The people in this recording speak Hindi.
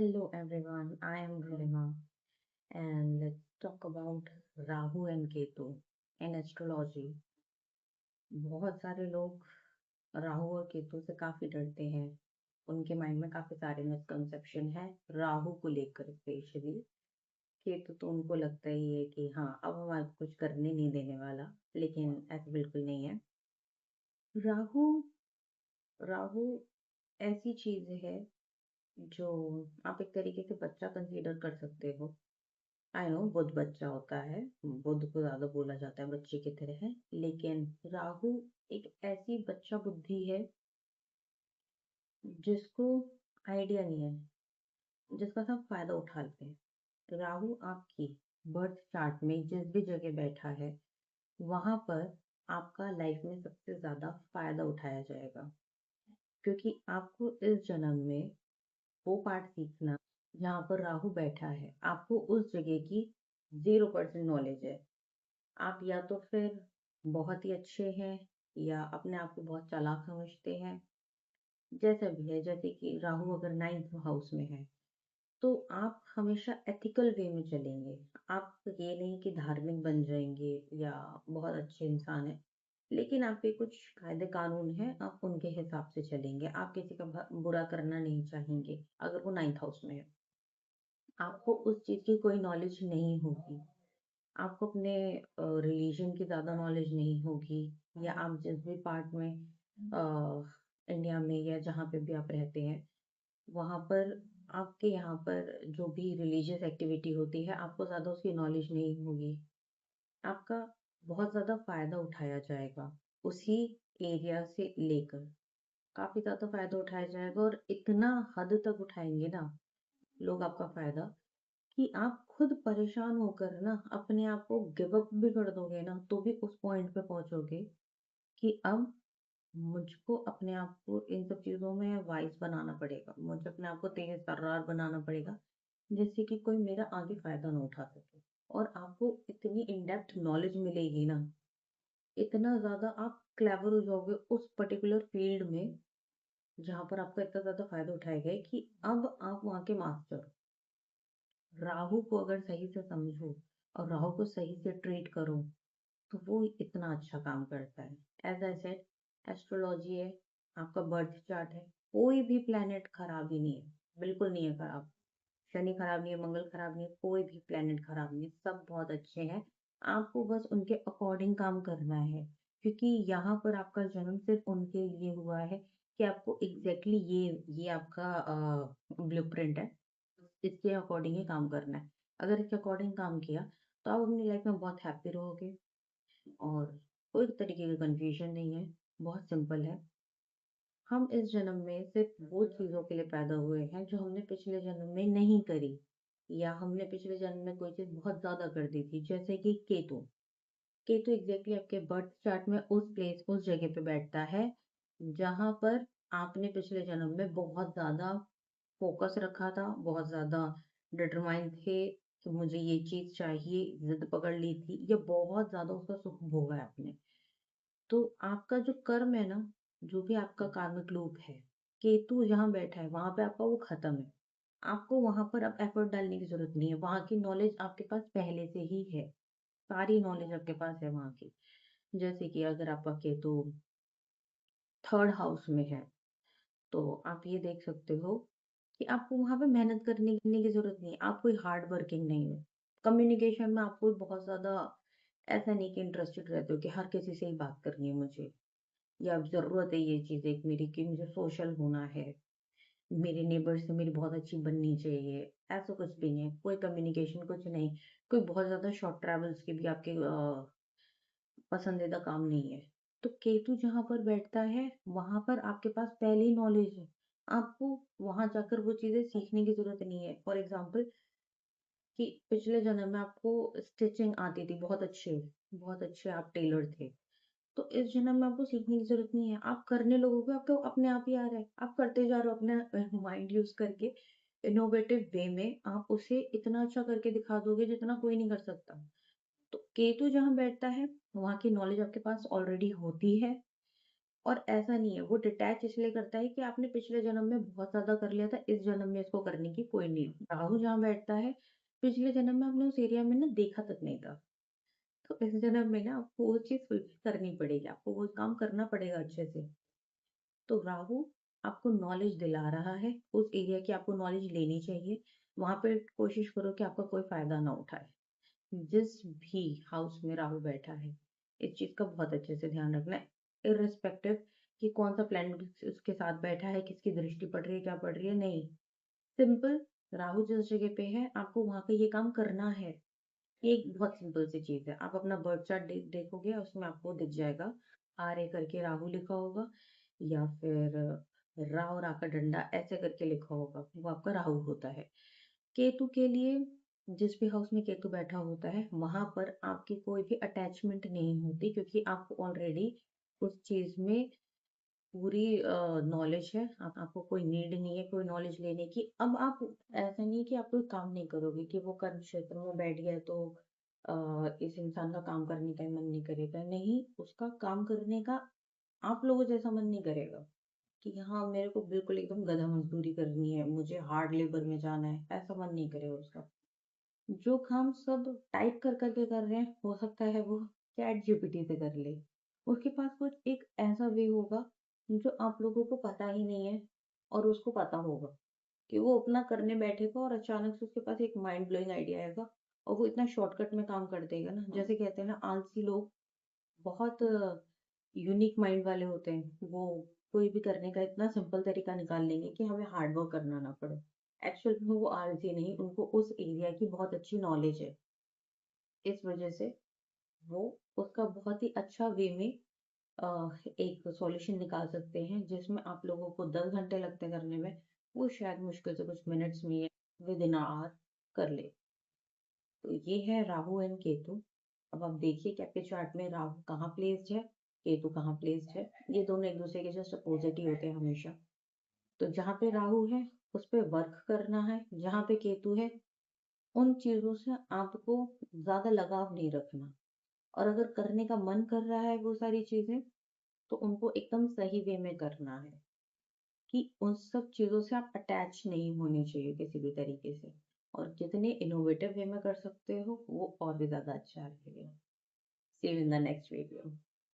Hello everyone, I am Garima and let's talk about Rahu and Ketu in astrology. बहुत सारे लोग राहु और केतु से काफी डरते हैं। उनके माइंड में काफी सारे मिसकंसेप्शन है राहु को लेकर स्पेशली। केतु तो उनको लगता ही है कि हाँ अब हमारे को कुछ करने नहीं देने वाला, लेकिन ऐसा बिल्कुल नहीं है। राहु राहु ऐसी चीज है जो आप एक तरीके से बच्चा कंसीडर कर सकते हो। आई नो बुध बच्चा होता है, बुध को ज्यादा बोला जाता है बच्चे की तरह है, लेकिन राहु एक ऐसी बच्चा बुद्धि है जिसको आइडिया नहीं है, जिसका सब फायदा उठा लेते हैं। राहु आपकी बर्थ चार्ट में जिस भी जगह बैठा है वहां पर आपका लाइफ में सबसे ज्यादा फायदा उठाया जाएगा, क्योंकि आपको इस जन्म में वो पार्ट सीखना जहाँ पर राहु बैठा है। आपको उस जगह की 0% नॉलेज है। आप या तो फिर बहुत ही अच्छे हैं या अपने आप को बहुत चालाक समझते हैं, जैसा भी है। जैसे कि राहु अगर 9th हाउस में है तो आप हमेशा एथिकल वे में चलेंगे। आप ये नहीं कि धार्मिक बन जाएंगे या बहुत अच्छे इंसान है, लेकिन आप पे कुछ कायदे कानून है, आप उनके हिसाब से चलेंगे। आप किसी का बुरा करना नहीं चाहेंगे। अगर वो 9th हाउस में है, आपको उस चीज की कोई नॉलेज नहीं होगी, आपको अपने रिलीजन की ज़्यादा नॉलेज नहीं होगी, या आप जिस भी पार्ट में इंडिया में या जहाँ पे भी आप रहते हैं वहाँ पर आपके यहाँ पर जो भी रिलीजियस एक्टिविटी होती है आपको ज़्यादा उसकी नॉलेज नहीं होगी। आपका बहुत ज़्यादा फायदा उठाया जाएगा उसी एरिया से लेकर, काफ़ी ज़्यादा फायदा उठाया जाएगा और इतना हद तक उठाएंगे ना लोग आपका फायदा कि आप खुद परेशान होकर ना अपने आप को गिव अप भी कर दोगे ना तो भी उस पॉइंट पे पहुंचोगे कि अब मुझको अपने आप को इन सब चीजों में वाइज बनाना पड़ेगा, मुझे अपने आप को तेज तर्रार बनाना पड़ेगा, जिससे कि कोई मेरा आगे फायदा ना उठा सके। और आपको इतनी इन डेप्थ नॉलेज मिलेगी ना, इतना ज्यादा आप क्लेवर हो जाओगे उस पर्टिकुलर फील्ड में जहां पर आपका इतना ज्यादा फायदा उठाया गया है कि अब आप वहां के मास्टर हो। राहु को अगर सही से समझो और राहु को सही से ट्रीट करो तो वो इतना अच्छा काम करता है। एज आई सेड, एस्ट्रोलॉजी है, आपका बर्थ चार्ट है, कोई भी प्लेनेट खराब ही नहीं है, बिल्कुल नहीं है खराब। शनि खराब नहीं है, मंगल खराब नहीं है, कोई भी प्लेनेट खराब नहीं है, सब बहुत अच्छे हैं। आपको बस उनके अकॉर्डिंग काम करना है, क्योंकि यहाँ पर आपका जन्म सिर्फ उनके लिए हुआ है कि आपको एग्जैक्टली ये आपका ब्लूप्रिंट है, इसके अकॉर्डिंग ही काम करना है। अगर इसके अकॉर्डिंग काम किया तो आप अपनी लाइफ में बहुत हैप्पी रहोगे और कोई तरीके का कंफ्यूजन नहीं है। बहुत सिंपल है। हम इस जन्म में सिर्फ वो चीजों के लिए पैदा हुए हैं जो हमने पिछले जन्म में नहीं करी, या हमने पिछले जन्म में कोई चीज बहुत ज्यादा कर दी थी। जैसे कि केतु, केतु एग्जैक्टली आपके बर्थ चार्ट में उस प्लेस उस जगह पे बैठता है जहां पर आपने पिछले जन्म में बहुत ज्यादा फोकस रखा था, बहुत ज्यादा डिटरमाइन थे कि मुझे ये चीज चाहिए, जिद पकड़ ली थी, या बहुत ज्यादा उसका सुख भोगा है आपने। तो आपका जो कर्म है ना, जो भी आपका कार्मिक लूप है, केतु जहाँ बैठा है वहां पे आपका वो खत्म है। आपको वहां पर अब एफर्ट डालने की जरूरत नहीं है, वहां की नॉलेज आपके पास पहले से ही है। सारी नॉलेज आपके पास है वहां की। जैसे कि अगर आपका केतु 3rd हाउस में है तो आप ये देख सकते हो कि आपको वहां पे मेहनत करने की जरूरत नहीं है। आप कोई हार्ड वर्किंग नहीं हो। कम्युनिकेशन में आपको बहुत ज्यादा ऐसा नहीं कि इंटरेस्टेड रहते हो कि हर किसी से ही बात करनी है मुझे, या अब जरूरत है ये चीज एक मेरी कि मुझे सोशल होना है, मेरे नेबर से मेरी बहुत अच्छी बननी चाहिए। ऐसा कुछ भी नहीं है, कोई कम्युनिकेशन कुछ नहीं। कोई बहुत ज्यादा शॉर्ट ट्रेवल्स के भी आपके पसंदीदा काम नहीं है। तो केतु जहां पर बैठता है वहां पर आपके पास पहले ही नॉलेज है। आपको वहां जाकर वो चीजें सीखने की जरूरत नहीं है। फॉर एग्जाम्पल कि पिछले जन्म में आपको स्टिचिंग आती थी, बहुत अच्छे आप टेलर थे, तो इस जन्म में आपको सीखने की जरूरत नहीं है। आप करने लगोगे, आपको अपने आप ही आ रहा है, आप करते जा रहे हो अपना माइंड यूज करके। इनोवेटिव वे में आप उसे इतना अच्छा करके दिखा दोगे जितना कोई नहीं कर सकता। तो केतु जहाँ बैठता है वहां की नॉलेज आपके पास ऑलरेडी होती है। और ऐसा नहीं है, वो डिटैच इसलिए करता है कि आपने पिछले जन्म में बहुत ज़्यादा कर लिया था, इस जन्म में इसको करने की कोई नीड। राहु जहाँ बैठता है, पिछले जन्म में आपने उस एरिया में ना देखा तक नहीं था। तो इस जन्म में ना आपको वो चीज़ फुलफिल करनी पड़ेगी, आपको वो काम करना पड़ेगा अच्छे से। तो राहु आपको नॉलेज दिला रहा है, उस एरिया की आपको नॉलेज लेनी चाहिए। वहाँ पे कोशिश करो कि आपका कोई फ़ायदा ना उठाए। जिस भी हाउस में राहु बैठा है, इस चीज़ का बहुत अच्छे से ध्यान रखना है, इर्रिस्पेक्टिव कि कौन-सा प्लैनेट उसके साथ बैठा है, किसकी दृष्टि पड़ रही है, क्या पड़ रही है, नहीं। सिंपल, राहु जिस जगह पे है, आपको वहाँ पे ये काम करना है। ये एक बहुत सिंपल सी चीज़ है। आप अपना बर्थ चार्ट देखोगे, उसमें आपको दिख जाएगा, आर्य करके राहु लिखा होगा या फिर रा और आ का डंडा ऐसे करके लिखा होगा, वो आपका राहु होता है। केतु के लिए जिस भी हाउस में केतु बैठा होता है, वहां पर आपकी कोई भी अटैचमेंट नहीं होती, क्योंकि आपको ऑलरेडी उस चीज में पूरी नॉलेज है। आपको कोई नीड नहीं है कोई नॉलेज लेने की। अब आप, ऐसा नहीं कि आप कोई काम नहीं करोगे कि वो कर्म क्षेत्र में बैठ गया तो इस इंसान का काम करने का मन नहीं करेगा, नहीं, उसका काम करने का आप लोगों जैसा मन नहीं करेगा कि हाँ मेरे को बिल्कुल एकदम गधा मजदूरी करनी है, मुझे हार्ड लेबर में जाना है, ऐसा मन नहीं करेगा उसका। जो काम सब टाइप कर करके कर रहे हैं, हो सकता है वो चैट जीपीटी से कर ले। उसके पास कुछ एक ऐसा वे होगा जो आप लोगों को पता ही नहीं है, और उसको पता होगा कि वो अपना करने बैठेगा और अचानक से उसके पास एक माइंड ब्लोइंग आइडिया आएगा और वो इतना शॉर्टकट में काम कर देगा ना। जैसे कहते हैं ना, आलसी लोग बहुत यूनिक माइंड वाले होते हैं। वो कोई भी करने का इतना सिंपल तरीका निकाल लेंगे कि हमें हार्ड वर्क करना ना पड़े। एक्चुअल में वो आलसी नहीं, उनको उस एरिया की बहुत अच्छी नॉलेज है। इस वजह से वो उसका बहुत ही अच्छा वे में एक सॉल्यूशन निकाल सकते हैं, जिसमें आप लोगों को 10 घंटे लगते करने में, वो शायद मुश्किल से कुछ मिनट्स में विद इन आवर कर ले। तो ये है राहु एंड केतु। अब आप देखिए कि आपके चार्ट में राहु कहाँ प्लेस्ड है, केतु कहाँ प्लेस्ड है। ये दोनों एक दूसरे के जस्ट अपोजिट ही होते हैं हमेशा। तो जहाँ पे राहु है उस पे वर्क करना है, जहाँ पे केतु है उन चीजों से आपको ज्यादा लगाव नहीं रखना। और अगर करने का मन कर रहा है वो सारी चीजें, तो उनको एकदम सही वे में करना है, कि उन सब चीज़ों से आप अटैच नहीं होने चाहिए किसी भी तरीके से। और जितने इनोवेटिव वे में कर सकते हो वो और भी ज़्यादा अच्छा रहेगा। See you in the next video.